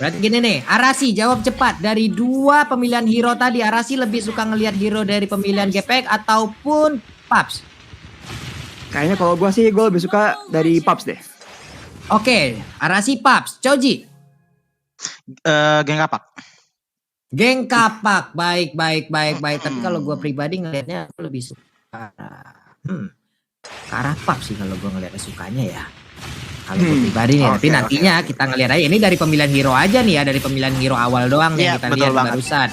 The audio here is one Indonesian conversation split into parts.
Berarti gini nih, Arasi jawab cepat. Dari dua pemilihan hero tadi, Arasi lebih suka ngelihat hero dari pemilihan GPX ataupun Paps? Kayaknya kalau gue sih gue lebih suka dari Paps deh. Oke, Arasi Paps. Choji? Geng kapak. Geng kapak. Baik. Tapi kalau gue pribadi ngelihatnya aku lebih suka ke arah Paps sih kalau gue ngelihatnya sukanya ya. Kalau gue pribadi nih, tapi nantinya kita ngelihat aja. Ini dari pemilihan hero aja nih ya, dari pemilihan hero awal doang nih kita lihat barusan.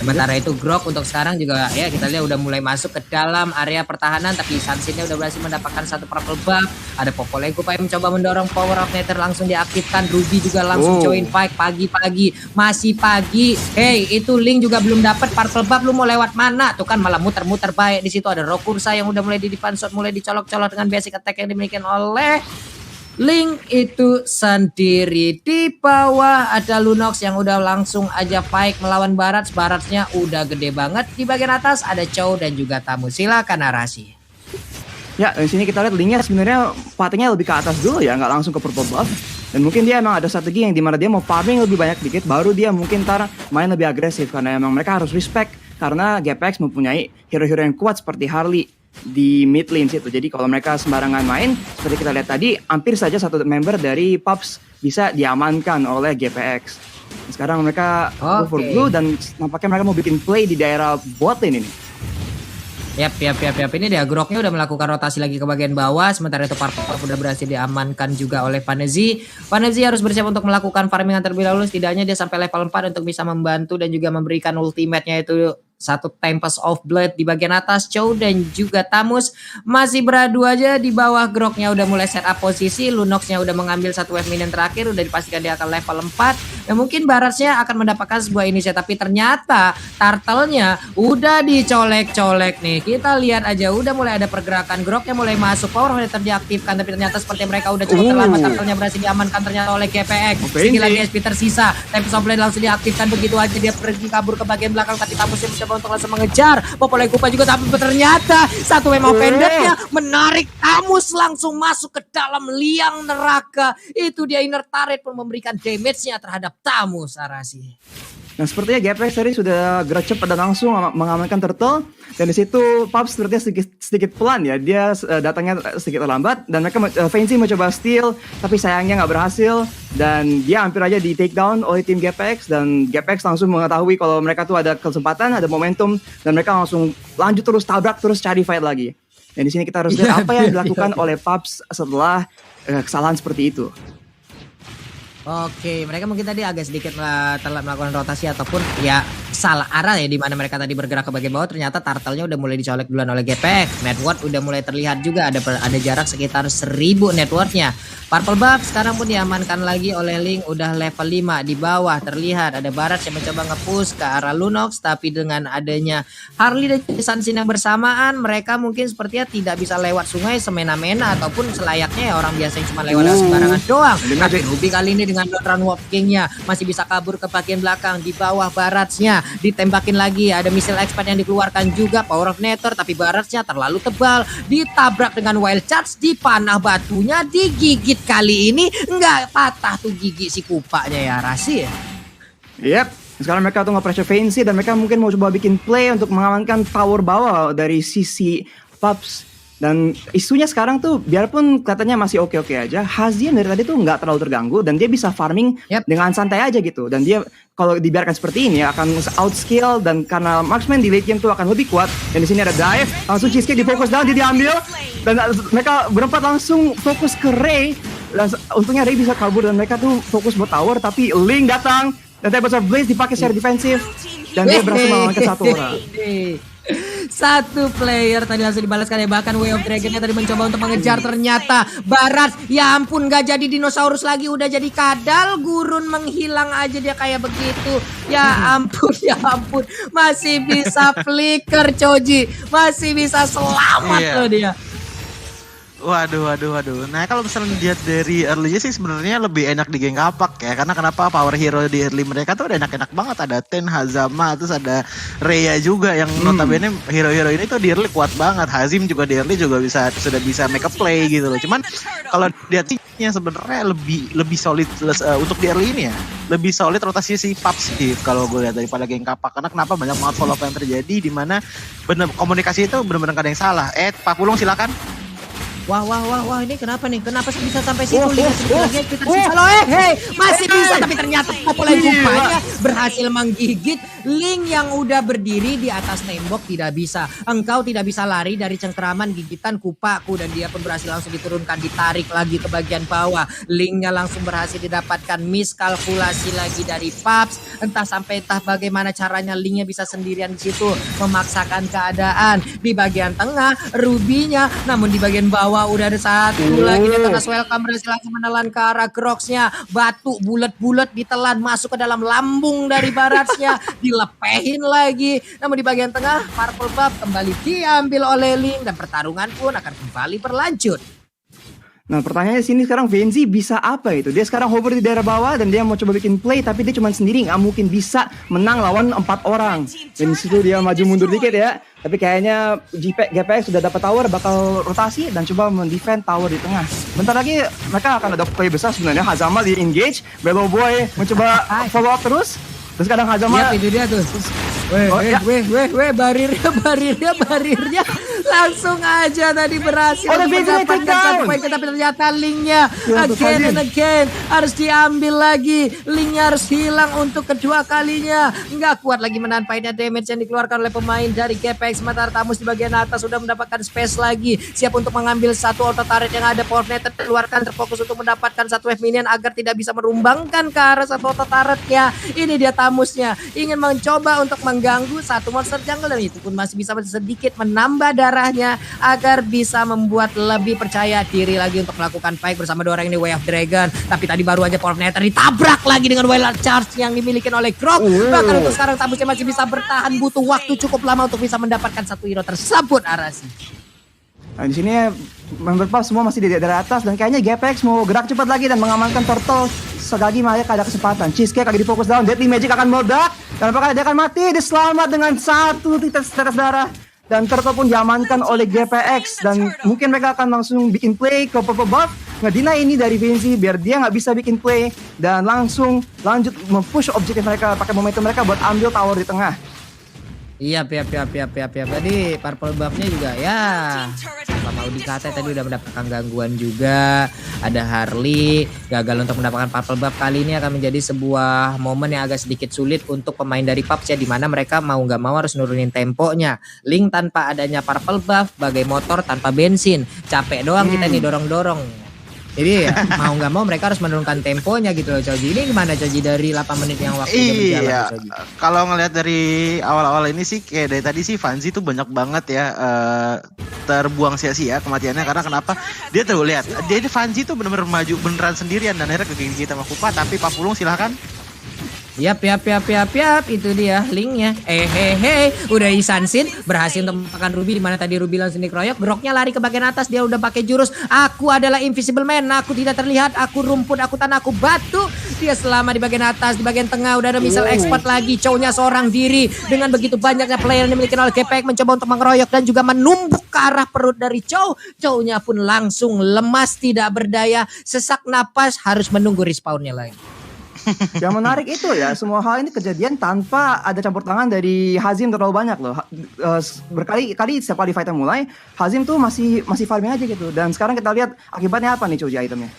Sementara itu Grok untuk sekarang juga ya kita lihat udah mulai masuk ke dalam area pertahanan, tapi Sunsinnya udah berhasil mendapatkan satu purple buff. Ada Popolego yang mencoba mendorong power of Nether langsung diaktifkan. Ruby juga langsung join fight pagi-pagi, masih pagi. Hey, itu Link juga belum dapat purple buff, lu mau lewat mana? Tuh kan malah muter-muter baik di situ. Ada Rokursa yang udah mulai di defense shot, mulai dicolok-colok dengan basic attack yang dimiliki oleh Link itu sendiri. Di bawah ada Lunox yang udah langsung aja fight melawan Barats. Baratsnya udah gede banget. Di bagian atas ada Chow dan juga Tamu. Silakan Arasi. Ya, di sini kita lihat Linknya sebenarnya patinya lebih ke atas dulu ya, nggak langsung ke purple buff. Dan mungkin dia emang ada strategi yang dimana dia mau farming lebih banyak dikit, baru dia mungkin main lebih agresif. Karena emang mereka harus respect, karena GPX mempunyai hero-hero yang kuat seperti Harley di mid lane situ. Jadi kalau mereka sembarangan main, seperti kita lihat tadi, hampir saja satu member dari Paps bisa diamankan oleh GPX. Sekarang mereka go for blue dan nampaknya mereka mau bikin play di daerah bot lane ini. Yap. Ini dia Groknya udah melakukan rotasi lagi ke bagian bawah. Sementara itu Purple udah berhasil diamankan juga oleh Vanezi. Vanezi harus bersiap untuk melakukan farmingan terlebih dahulu. Setidaknya dia sampai level 4 untuk bisa membantu dan juga memberikan ultimate-nya itu satu Tempest of Blood di bagian atas. Chow dan juga Tamus masih beradu aja di bawah. Groknya udah mulai set up posisi. Lunoxnya udah mengambil satu wave minion terakhir, udah dipastikan dia akan level 4 dan mungkin Baratsnya akan mendapatkan sebuah inisiatif, tapi ternyata Turtle-nya udah dicolek-colek nih. Kita lihat aja udah mulai ada pergerakan. Groknya mulai masuk, power meter diaktifkan, tapi ternyata seperti mereka udah cukup terlambat. Turtle-nya berhasil diamankan ternyata oleh GPX. Sedikit lagi SP tersisa. Tempest of Blood langsung diaktifkan, begitu aja dia pergi kabur ke bagian belakang, tapi Tamusnya untuk langsung mengejar. Popolego juga, tapi ternyata satu wave pendeknya menarik Tamus langsung masuk ke dalam liang neraka. Itu dia inner turret pun memberikan damage-nya terhadap Tamus, Arasi. Nah, sepertinya GPX tadi sudah gerak cepat dan langsung mengamankan Turtle. Dan di situ Paps sepertinya sedikit pelan ya. Dia datangnya sedikit terlambat dan mereka Fancy mencoba steal, tapi sayangnya nggak berhasil. Dan dia hampir aja di take down oleh tim GPX, dan GPX langsung mengetahui kalau mereka tuh ada kesempatan, ada momentum, dan mereka langsung lanjut terus tabrak terus cari fight lagi. Dan di sini kita harus lihat apa yang dilakukan oleh Paps setelah kesalahan seperti itu. Oke, mereka mungkin tadi agak sedikit telat melakukan rotasi ataupun ya salah arah ya, di mana mereka tadi bergerak ke bagian bawah. Ternyata Turtle-nya udah mulai dicolek duluan oleh GPX. Network udah mulai terlihat juga, ada jarak sekitar 1000 networknya. Purple buff sekarang pun diamankan lagi oleh Link, udah level 5. Di bawah terlihat ada Barats yang mencoba nge-push ke arah Lunox, tapi dengan adanya Harley dan Sunsin yang bersamaan, mereka mungkin sepertinya tidak bisa lewat sungai semena-mena ataupun selayaknya ya orang biasa yang cuma lewat sembarangan doang. Tapi Ruby kali ini dengan Run Warp King-nya masih bisa kabur ke bagian belakang. Di bawah Baratsnya ditembakin lagi, ada missile expert yang dikeluarkan juga, power of Nether, tapi Baratsnya terlalu tebal, ditabrak dengan wild charge, dipanah batunya, digigit. Kali ini nggak patah tuh gigi si kupanya ya, Rasi ya. Yep, sekarang mereka tuh nge-pressure Fancy dan mereka mungkin mau coba bikin play untuk mengamankan tower bawah dari sisi Paps. Dan isunya sekarang tuh biarpun kelihatannya masih oke-oke aja, Hazian dari tadi tuh nggak terlalu terganggu dan dia bisa farming dengan santai aja gitu. Dan dia kalau dibiarkan seperti ini akan outskill, dan karena marksman di late game tuh akan lebih kuat. Dan di sini ada dive, langsung cheesecake di fokus down, dia diambil dan mereka berempat langsung fokus ke Ray. Dan untungnya Ray bisa kabur dan mereka tuh fokus buat tower, tapi Link datang dan Tempest of Blaze dipakai secara defensif dan dia berhasil mengamankan satu orang. Satu player tadi langsung dibalaskan ya, bahkan Way of Dragon-nya tadi mencoba untuk mengejar, ternyata Barats ya ampun gak jadi dinosaurus lagi, udah jadi kadal gurun menghilang aja dia kayak begitu. Ya ampun masih bisa flicker Choji, masih bisa selamat loh dia. Waduh. Nah kalau misalnya lihat dari early sih sebenarnya lebih enak di geng kapak ya. Karena kenapa power hero di early mereka tuh udah enak-enak banget. Ada Ten, Hazama, terus ada Rhea juga yang notabene hero-hero ini tuh di early kuat banget. Hazim juga di early juga sudah bisa make a play gitu loh. Cuman kalau lihat sih sebenarnya lebih solid untuk di early ini ya. Lebih solid rotasi si Paps sih kalau gue lihat daripada geng kapak. Karena kenapa banyak banget follow up yang terjadi di mana bener komunikasi itu benar-benar gak ada yang salah. Pak Pulung silakan. Wah, ini kenapa nih? Kenapa sih bisa sampai situ? Lihat sedikit lagi kita sisa loh. Masih bisa tapi ternyata Popoleng Kupanya berhasil menggigit Ling yang udah berdiri di atas tembok tidak bisa. Engkau tidak bisa lari dari cengkeraman gigitan Kupaku dan dia pun berhasil langsung diturunkan, ditarik lagi ke bagian bawah. Lingnya langsung berhasil didapatkan, miskalkulasi lagi dari Paps. Entah bagaimana caranya Lingnya bisa sendirian di situ memaksakan keadaan. Di bagian tengah Rubinya, namun di bagian bawah udah ada satu lagi di tengah welcome berhasil langsung menelan ke arah Crocsnya. Batu bulat-bulat ditelan masuk ke dalam lambung dari Baratsnya, dilepehin lagi. Namun di bagian tengah Purple Buff kembali diambil oleh Ling dan pertarungan pun akan kembali berlanjut. Nah pertanyaannya sini sekarang Venzi bisa apa itu? Dia sekarang hover di daerah bawah dan dia mau coba bikin play tapi dia cuma sendiri, nggak mungkin bisa menang lawan 4 orang. Dan disitu dia maju mundur dikit ya. Tapi kayaknya GPX sudah dapat tower, bakal rotasi dan coba mendefend tower di tengah. Bentar lagi mereka akan ada play besar sebenarnya. Hazama di engage, Bellow Boy mencoba follow up terus. Terus kadang Hazama. Yap, itu dia tuh. Barirnya langsung aja tadi berhasil mendapatkan satu poin, tapi ternyata Lingnya again harus diambil lagi. Lingnya harus hilang untuk kedua kalinya. Nggak kuat lagi menahan painnya damage yang dikeluarkan oleh pemain dari GPX. Sementara Tamus di bagian atas sudah mendapatkan space lagi, siap untuk mengambil satu auto turret yang ada. Power Net keluarkan, terfokus untuk mendapatkan satu wave minion agar tidak bisa merumbangkan ke arah satu auto turretnya. Ini dia Tamusnya ingin mencoba untuk mengganggu satu monster jungle dan itu pun masih bisa sedikit menambah darahnya agar bisa membuat lebih percaya diri lagi untuk melakukan fight bersama dua orang ini Way of Dragon. Tapi tadi baru aja Power Nether ditabrak lagi dengan Wild Charge yang dimiliki oleh Croc. Bahkan untuk sekarang Tamusnya masih bisa bertahan, butuh waktu cukup lama untuk bisa mendapatkan satu hero tersebut, Arasi. Nah, di sini member Puff semua masih di daerah atas dan kayaknya GPX mau gerak cepat lagi dan mengamankan Turtle selagi mereka ada kesempatan. Cheesecake lagi difokus down, Deadly Magic akan meledak dan apakah dia akan mati? Dia selamat dengan satu tetes darah dan Turtle pun diamankan oleh GPX dan mungkin mereka akan langsung bikin play ke Purple Buff, ngedeny ini dari Venzi biar dia nggak bisa bikin play dan langsung lanjut mempush objektif mereka, pakai momentum mereka buat ambil tower di tengah. Iya, tadi Purple Buff-nya juga ya sama Udi Kate tadi udah mendapatkan gangguan juga. Ada Harley gagal untuk mendapatkan Purple Buff. Kali ini akan menjadi sebuah momen yang agak sedikit sulit untuk pemain dari Paps ya, dimana mereka mau nggak mau harus nurunin temponya. Link tanpa adanya Purple Buff bagai motor tanpa bensin, capek doang kita nih dorong-dorong. Jadi ya, mau nggak mau mereka harus menurunkan temponya gitu loh, Coji. Ini gimana Coji dari 8 menit yang waktu udah berjalan, Coji? Kalau ngelihat dari awal-awal ini sih kayak dari tadi sih Vanzi tuh banyak banget ya terbuang sia-sia kematiannya. Karena kenapa? Dia tuh lihat, dia Vanzi tuh bener-bener maju beneran sendirian dan akhirnya ke kita sama Kupa. Tapi Pak Pulung silahkan. Yap, itu dia linknya. Udah Isansin berhasil untuk memakan Ruby, di mana tadi Ruby langsung dikeroyok. Groknya lari ke bagian atas, dia udah pakai jurus aku adalah invisible man, aku tidak terlihat, aku rumput, aku tanah, aku batu. Dia selama di bagian atas, di bagian tengah udah ada missile expert lagi. Chow-nya seorang diri dengan begitu banyaknya player yang dimiliki oleh GPX mencoba untuk mengeroyok dan juga menumbuk ke arah perut dari Chow. Chow-nya pun langsung lemas, tidak berdaya, sesak napas, harus menunggu respawnnya lagi. Yang menarik itu ya, semua hal ini kejadian tanpa ada campur tangan dari Hazim terlalu banyak loh. Berkali-kali setiap kali fighter mulai, Hazim tuh masih farming aja gitu. Dan sekarang kita lihat akibatnya apa nih Coji itemnya.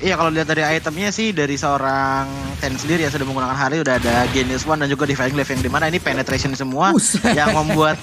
Iya, kalau lihat dari itemnya sih dari seorang Ten sendiri yang sudah menggunakan hari udah ada Genius One dan juga Divine Glaive yang dimana ini penetration semua yang membuat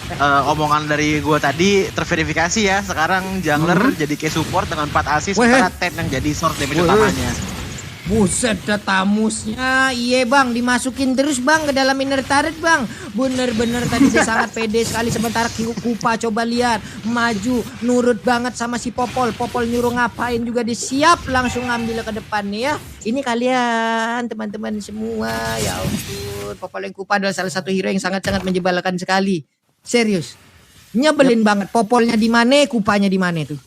omongan dari gue tadi terverifikasi ya. Sekarang jungler jadi kayak support dengan 4 assist, sementara Ten yang jadi source damage utamanya. Buset dah Tamusnya, iya bang, dimasukin terus bang ke dalam inner turret bang. Bener-bener tadi saya sangat pede sekali. Sementara Kupa coba lihat, maju, nurut banget sama si Popol. Popol nyuruh ngapain juga dia siap langsung ngambil ke depan nih ya. Ini kalian teman-teman semua, ya ampun. Popol yang Kupa adalah salah satu hero yang sangat-sangat menjebalkan sekali. Serius, nyebelin banget. Popolnya di mana, Kupanya di mana tuh.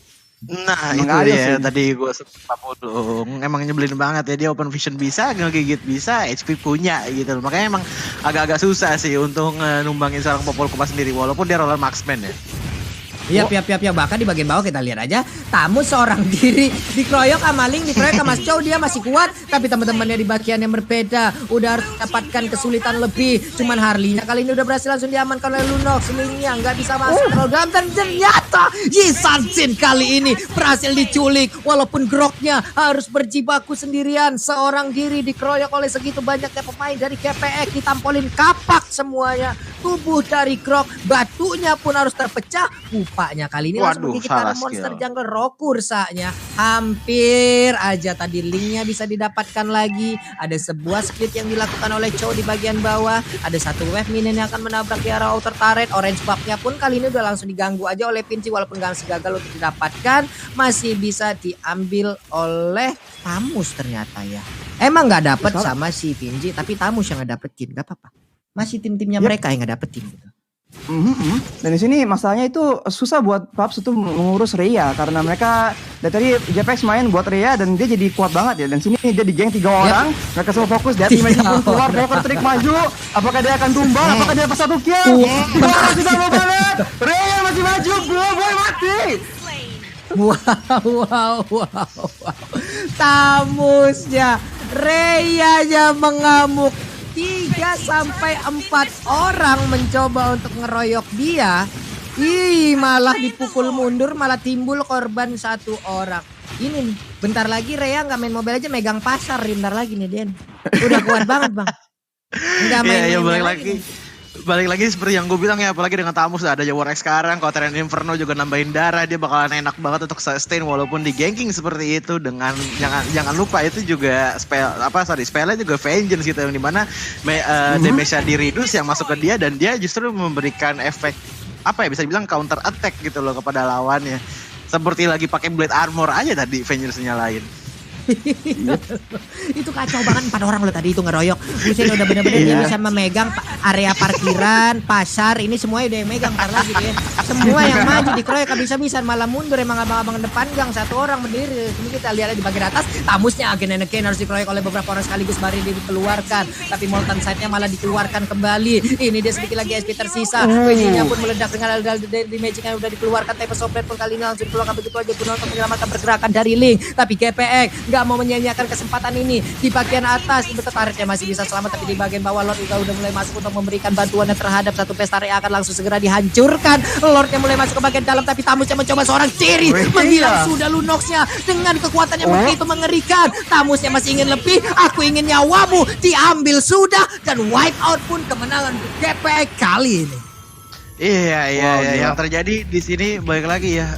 Nah Emang itu nggak adil dia sih. tadi gue sempat dong. Emang nyebelin banget ya, dia open vision bisa, ngegigit bisa, HP punya gitu loh. Makanya emang agak-agak susah sih untuk numbangin seorang Popol Kupa sendiri walaupun dia roller marksman ya. Iya, bahkan di bagian bawah kita lihat aja Tamu seorang diri dikeroyok sama Ling, dikeroyok sama Chow, dia masih kuat, tapi teman-temannya di bagian yang berbeda udah harus dapatkan kesulitan lebih. Cuman Harley-nya kali ini udah berhasil langsung diamankan oleh Lunox, Ling-nya nggak bisa masuk terlalu dalam, dan ternyata Yisansin kali ini berhasil diculik walaupun Groknya harus berjibaku sendirian seorang diri, dikeroyok oleh segitu banyaknya pemain dari KPX, ditampolin kapak semuanya. Tubuh dari Grok, batunya pun harus terpecah. Rupanya kali ini langsung Waduh, menggigit salah monster skill. jungle Rokursanya. Hampir aja tadi linknya bisa didapatkan lagi. Ada sebuah split yang dilakukan oleh Chow di bagian bawah. Ada satu wave minion yang akan menabrak di arah outer turret. Orange buff-nya pun kali ini udah langsung diganggu aja oleh Pinci, walaupun masih gagal untuk didapatkan. Masih bisa diambil oleh Tamus ternyata ya. Emang nggak dapet sama si Pinci, tapi Tamus yang ngedapetin, nggak apa-apa. Masih tim-timnya mereka yang ngedapetin gitu. Dan di sini masalahnya itu susah buat Paps itu mengurus Rhea karena mereka dari tadi JPX main buat Rhea dan dia jadi kuat banget ya. Dan sini dia di geng 3 orang, mereka semua fokus. Dia tim pun keluar, Broker trik maju. Apakah dia akan tumbang? Apakah dia dapat 1 kill? Wah, sudah mau banget. Rhea masih maju, boy mati. Wow. Tamusnya, Rhea-nya mengamuk. 3-4 orang mencoba untuk ngeroyok dia. Malah dipukul mundur, malah timbul korban 1 orang. Ini nih, bentar lagi Rhea nggak main Mobile aja, megang pasar bentar lagi nih Den. Udah kuat banget bang. Nggak main Iya, mainnya balik lagi seperti yang gue bilang ya, apalagi dengan Tamus ada Jaguar sekarang, kalau Tyrant Inferno juga nambahin darah, dia bakalan enak banget untuk sustain walaupun di ganking seperti itu. Dengan jangan lupa itu juga spellnya juga Vengeance gitu, yang dimana damage-nya di reduce yang masuk ke dia, dan dia justru memberikan efek apa ya, bisa dibilang counter attack gitu loh kepada lawannya, seperti lagi pakai blade armor aja tadi Vengeance-nya lain. Itu kacau banget, 4 orang loh tadi itu ngeroyok. Buset, udah bener-bener dia bisa memegang area parkiran, pasar, ini semuanya udah yang megang. Ntar lagi dia semua yang maju dikeroyok bisa-bisan, malah mundur emang abang-abang depan gang 1 orang berdiri. Ini kita lihat di bagian atas, Tamusnya agen Anakin harus dikeroyok oleh beberapa orang sekaligus, baru dia dikeluarkan, tapi Molten Sight-nya malah dikeluarkan kembali. Ini dia sedikit lagi SP tersisa, WG-nya pun meledak dengan di magic yang udah dikeluarkan. Tapi Sopret pun kali ini langsung dikeluarkan begitu aja guna untuk menyelamatkan pergerakan dari Link. Tapi GPX nggak mau menyanyiakan kesempatan ini. Di bagian atas turretnya masih bisa selamat, tapi di bagian bawah Lord juga udah mulai masuk untuk memberikan bantuannya terhadap satu pesta yang akan langsung segera dihancurkan. Lordnya mulai masuk ke bagian dalam, tapi Tamusnya mencoba seorang diri menghilang sudah Lunox-nya dengan kekuatan yang begitu mengerikan. Tamusnya masih ingin lebih, aku ingin nyawamu, diambil sudah, dan wipe out pun kemenangan GPX kali ini. Iya, yang terjadi di sini balik lagi ya.